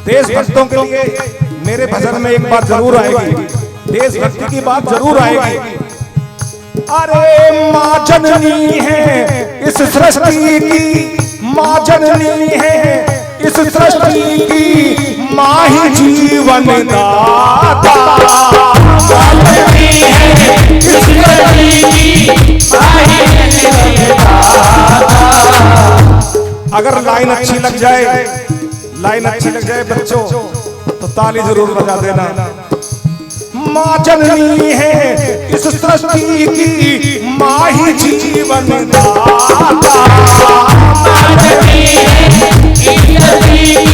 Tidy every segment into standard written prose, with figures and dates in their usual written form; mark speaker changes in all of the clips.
Speaker 1: देशभक्तों के लिए मेरे भजन में एक बात जरूर आएगी, देशभक्ति की बात जरूर आएगी। अरे माँ जननी है इस सृष्टि की, माँ जननी है इस सृष्टि की, माँ ही जीवन दाता। माँ जननी है इस सृष्टि की, माँ ही जीवन दाता। अगर लाइन अच्छी लग जाए, लाइन अच्छी लग जाए बच्चों तो ताली जरूर बजा देना। माँ जननी है इस सृष्टि की, माँ ही जीवन दाता। माँ जननी है इस सृष्टि की,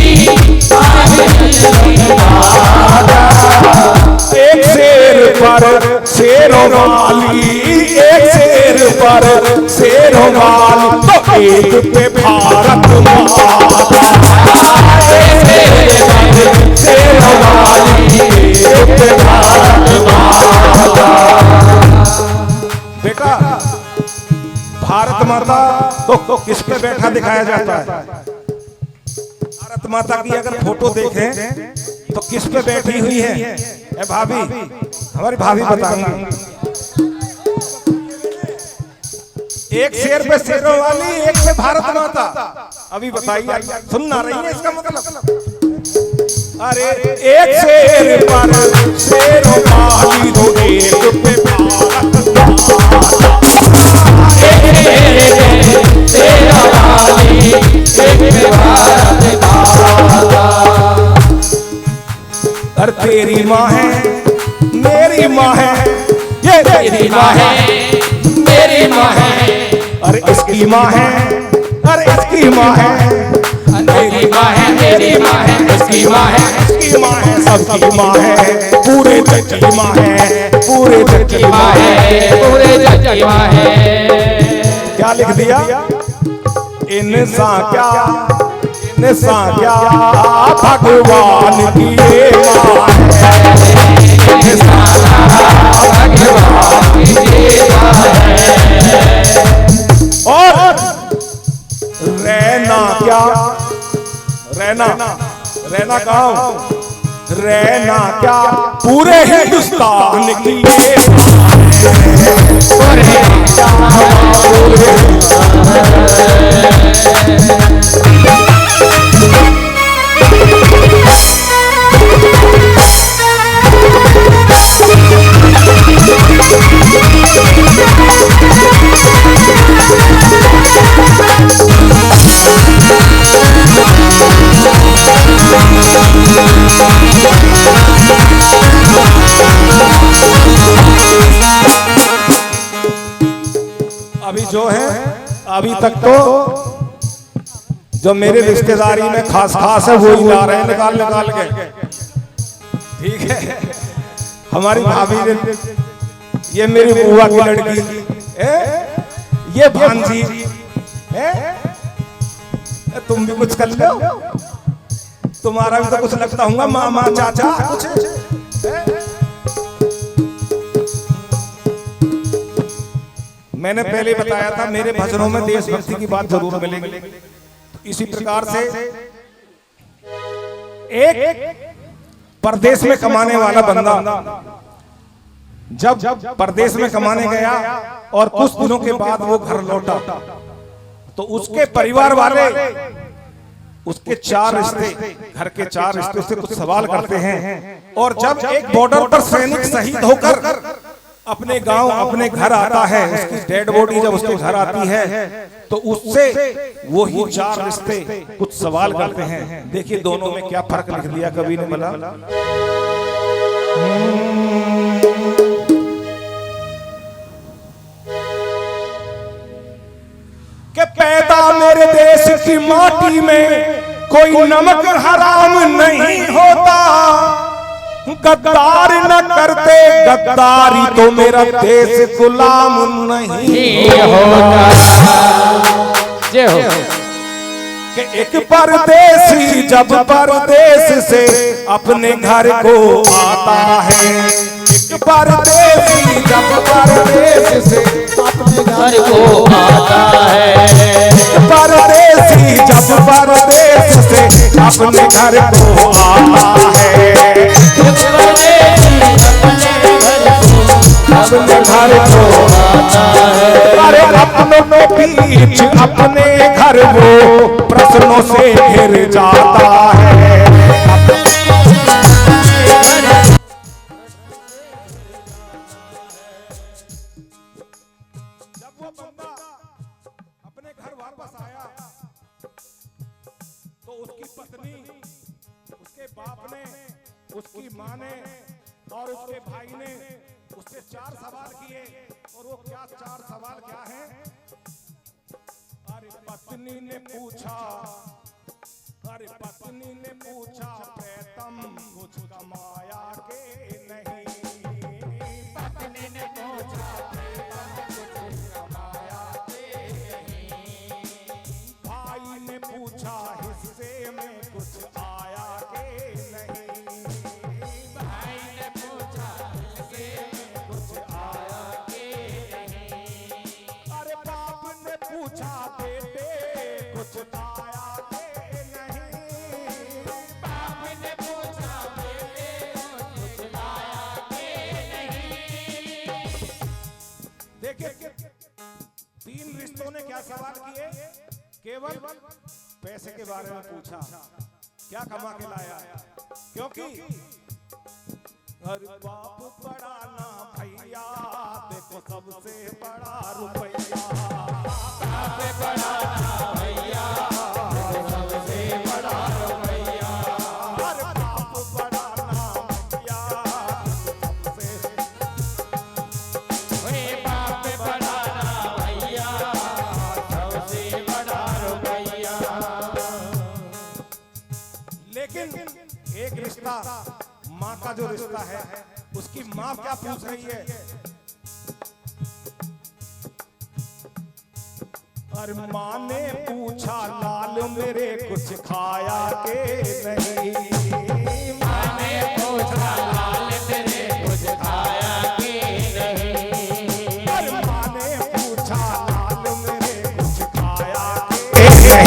Speaker 1: माँ ही जीवन दाता। एक शेर पर शेरों वाली, एक शेर पर शेरों वाली, तो एक पे भारत माता। एक शेर पर शेरों वाली, एक पे भारत माता। बेटा भारत माता तो किस पे बैठा दिखाया जाता है? भारत माता की अगर फोटो देखें तो किस पे बैठी हुई है? भाभी, हमारी भाभी बताएंगी। एक शेर पे शेरों वाली, एक पे भारत माता। अभी बताइए, सुन ना रही है इसका मतलब? अरे एक शेर पर शेरों वाली, तो एक पे भारत माता। एक शेरों वाली, एक पे भारत माता। अरे तेरी माँ है मेरी माँ है, ये तेरी माँ है मेरी माँ है, अरे इसकी माँ है, अरे इसकी माँ है, मेरी माँ है मेरी माँ है, इसकी माँ है इसकी माँ है, सबकी माँ है, पूरे जग की माँ है, पूरे जग की माँ है, पूरे जग की माँ है। क्या लिख दिया? इंसान क्या, इंसान क्या भगवान की ये माँ है, इंसान भगवान की ये माँ है। और रहना क्या, रहना, रहना कहाँ? रहना क्या पूरे हिंदुस्तान की ये अभी जो है, अभी तक तो जो मेरे रिश्तेदारी में खास खास है वो ही ला रहे हैं निकाल निकाल के, ठीक है। हमारी भाभी ने, ये मेरी बुआ की लड़की, ये भांजी, तुम भी कुछ कर लो, तुम्हारा भी तो कुछ लगता होगा, मामा चाचा कुछ। मैंने पहले बताया था मेरे भजनों में देशभक्ति की बात जरूर मिलेगी। इसी प्रकार से एक परदेश में कमाने वाला बंदा जब परदेश में कमाने गया और कुछ दिनों के बाद वो घर लौटा तो उसके परिवार वाले, उसके 4 रिश्ते, घर के 4 रिश्ते उससे कुछ सवाल करते हैं। और जब एक बॉर्डर पर सैनिक शहीद होकर अपने गांव अपने घर आता है, उसकी डेड बॉडी जब उसके घर आती है तो उससे वो ही 4 रिश्ते कुछ सवाल करते हैं। देखिए दोनों में क्या फर्क लिख दिया कवि ने। बोला कि पैदा मेरे देश की माटी में कोई नमक हराम नहीं होता, गद्दार न करते गद्दारी तो मेरा देश गुलाम नहीं होता। जय हो। कि एक परदेसी जब परदेश से अपने घर को आता है, एक परदेसी जब परदेश से
Speaker 2: घर को आता है।
Speaker 1: परदेसी जब परदेश से अपने घर को आता है, अपने घर को आता है। अरे अपनों के बीच अपने घर वो प्रश्नों से घिर जाता है। जब वो बंदा अपने घर वापस आया तो उसकी पत्नी, उसके बाप ने, उसकी माँ ने और उसके भाई ने उससे 4 सवाल किए। और वो क्या 4 सवाल क्या हैं? अरे पत्नी ने पूछा, अरे पत्नी ने पूछा प्रीतम कुछ कमाया के नहीं? पत्नी ने पूछा प्रीतम कुछ कमाया के नहीं? भाई ने पूछा हिस्से में कुछ आया के नहीं? भाई ने पूछा हिस्से में कुछ आया के नहीं? अरे बाप ने पूछा बेटे कुछ आया के नहीं? बाप ने पूछा बेटे कुछ आया के नहीं? देखिए 3 रिश्तों ने क्या सवाल किए? केवल पैसे के बारे में पूछा, क्या कमा के लाया? क्योंकि अरे बाप बड़ा ना भैया, देखो सबसे बड़ा रुपया। बाप बड़ा ना भैया, देखो सबसे बड़ा रुपया। अरे बाप बड़ा ना भैया, सबसे बाप बड़ा ना भैया, सबसे बड़ा रुपया। लेकिन एक रिश्ता, माँ का जो रिश्ता है, उसकी माँ क्या पूछ रही है? और माँ ने पूछा लाल मेरे कुछ खाया के नहीं? माँ ने पूछा लाल मेरे कुछ खाया के नहीं? और माँ ने पूछा लाल मेरे कुछ खाया के नहीं?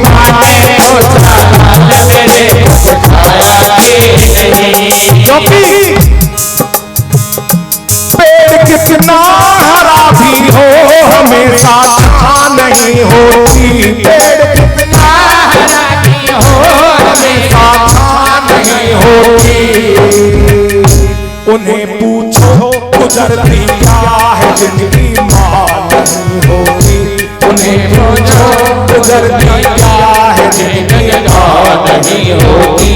Speaker 1: माँ ने पूछा लाल मेरे कुछ खाया के नहीं? क्योंकि पेड़ कितना हरा भी हो हमेशा छां नहीं होती। पेड़ कितना हरा भी हो हमेशा छां नहीं होती। उन्हें पूछो गुजरती क्या है जिंदगी मां नहीं होती। उन्हें पूछो गुजरती क्या है जिंदगी मां नहीं होती।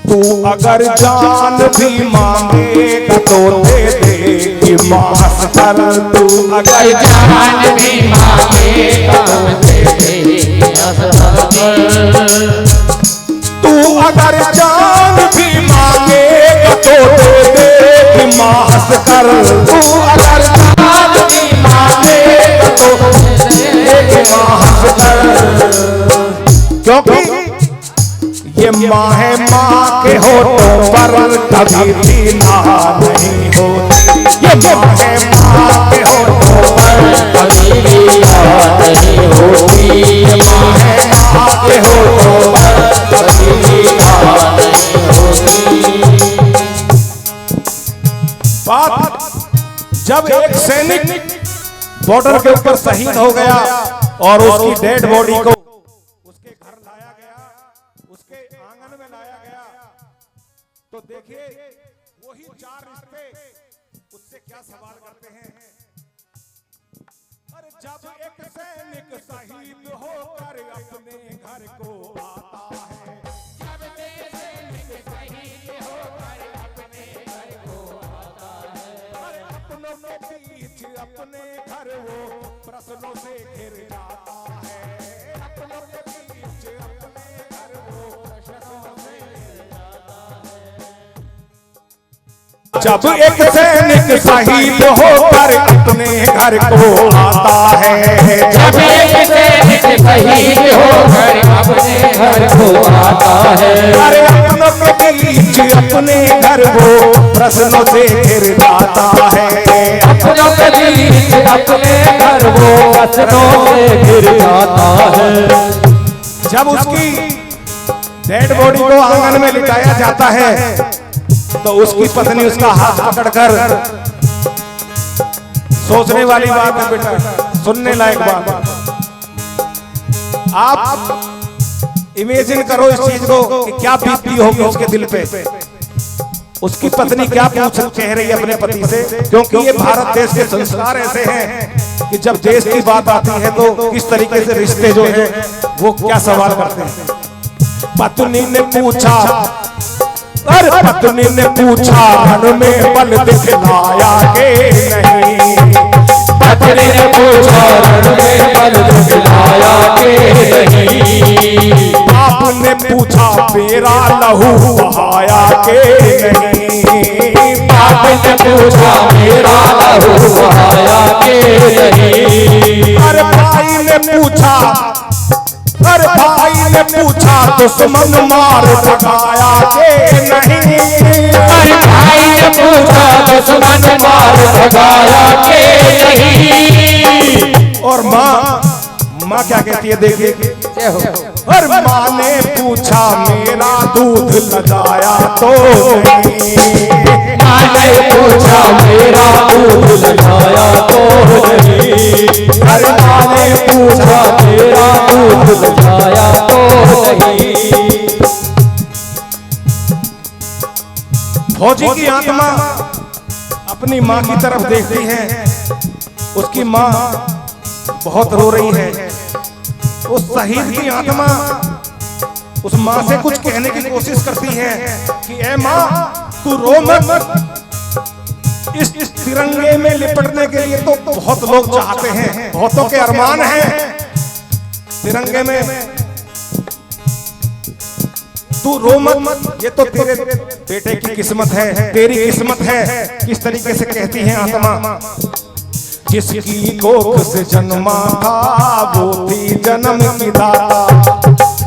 Speaker 1: तू अगर जान भी मांगेगा तो दे देगी माँ हंसकर। तू अगर जान भी मांगेगा तो दे देगी हंसकर। तू अगर जान भी मांगेगा तो दे देगी माँ हंसकर। तू अगर जान भी मांगेगा तो दे देगी माँ हंसकर। क्योंकि ये माँ है, माँ के होठों पर कभी पीना नहीं होती। ये माँ है, माँ के होठों पर कभी पीना नहीं होती। ये माँ है, माँ के होठों पर कभी पीना नहीं होती। बात जब एक सैनिक बॉर्डर के ऊपर शहीद हो गया और उसकी डेड बॉडी को उसके घर लाया गया, उसके आंगन में लाया गया, तो देखिए वही 4 रिश्ते उससे क्या सवाल करते हैं। अरे जब एक सैनिक शहीद होकर अपने घर को आता है, जब एक सैनिक शहीद होकर अपने घर को आता है, अरे अपनों के बीच अपने घर वो प्रश्नों से घिर जाता है। अपनों के बीच अपने घर वो प्रश्नों से घिर जाता है। जब एक सैनिक शहीद होकर अपने घर को आता है, जब एक सैनिक शहीद होकर
Speaker 2: अपने घर को आता है।
Speaker 1: अरे अपनों के बीच अपने घर वो प्रश्नों से घिर जाता है।
Speaker 2: अपनों के बीच अपने घर वो प्रश्नों से घिर जाता है।
Speaker 1: जब उसकी डेड बॉडी को आंगन में लिटाया जाता है तो उसकी पत्नी उसका हाथ पकड़कर, सोचने वाली बात है बेटा, सुनने लायक बात। आप इमेजिन करो इस चीज को कि क्या बीतती होगी उसके दिल पे। उसकी पत्नी क्या पूछ कह रही है अपने पति से, क्योंकि ये भारत देश के संस्कार ऐसे हैं कि जब देश की बात आती है तो किस तरीके से रिश्ते जो हैं वो क्या सवाल करते हैं। पत्नी ने पूछा, अरे पत्नी ने पूछा रण में बल दिखलाया के नहीं।
Speaker 2: पत्नी ने पूछा रण में बल दिखलाया के नहीं।
Speaker 1: बाप ने पूछा मेरा लहू बहाया के नहीं।
Speaker 2: बाप ने पूछा मेरा लहू बहाया के नहीं।
Speaker 1: अरे भाई ने पूछा, अरे भाई ने पूछा दुश्मन मार भगाया के नहीं।
Speaker 2: अरे भाई ने पूछा दुश्मन मार भगाया के नहीं।
Speaker 1: और माँ क्या कहती है देखिए। और माँ ने पूछा मेरा दूध लगाया तो नहीं।
Speaker 2: माँ ने पूछा मेरा दूध लगाया तो नहीं।
Speaker 1: अरे माँ ने पूछा
Speaker 2: मेरा दूध लगाया तो नहीं।
Speaker 1: फौजी की आत्मा अपनी माँ की तरफ देखती है। उसकी माँ बहुत रो रही है। उस शहीद की आत्मा उस माँ से कुछ कहने की कोशिश करती है कि ए माँ तू रो मत। इस तिरंगे में लिपटने के लिए तो बहुत लोग चाहते हैं, बहुतों के अरमान हैं तिरंगे में। तू रो मत, ये तो तेरे बेटे की किस्मत है, तेरी किस्मत है। किस तरीके से कहती है आत्मा। जिसकी कोख से जन्मा था वो थी जन्म की दाता।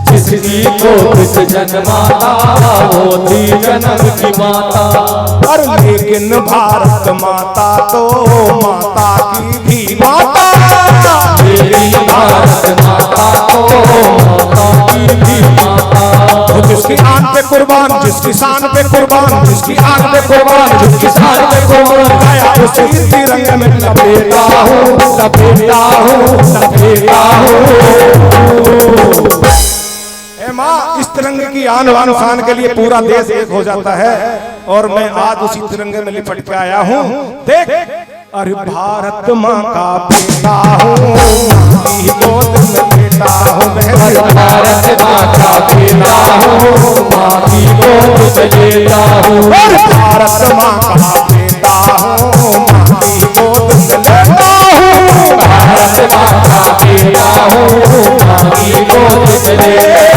Speaker 2: जिसकी कोख से जन्मा था वो थी जन्म की माता।
Speaker 1: और लेकिन भारत माता तो माता की भी माता।
Speaker 2: मेरी भारत माता तो माता की भी माता।
Speaker 1: जिसकी आन पे कुर्बान, जिसकी शान पे कुर्बान, जिसकी आन पे कुर्बान, जिसकी शान पे कुर्बान, गया उसी तिरंगे में लपेटा हूँ, लपेटा हूँ, लपेटा हूँ। ए माँ, इस तिरंगे की आन बान शान के लिए पूरा देश एक हो जाता है और मैं आज उसी तिरंगे में लिपट के आया हूँ। देख, अरे भारत माँ का बेटा हूँ, की गोद में बेटा हूँ मैं।
Speaker 2: भारत माँ का बेटा हूँ, माँ की गोद में बेटा हूँ।
Speaker 1: भारत माँ का बेटा हूँ, माँ की गोद में लेटा हूँ।
Speaker 2: भारत माँ का बेटा हूँ, माँ की गोद में लेटा हूँ।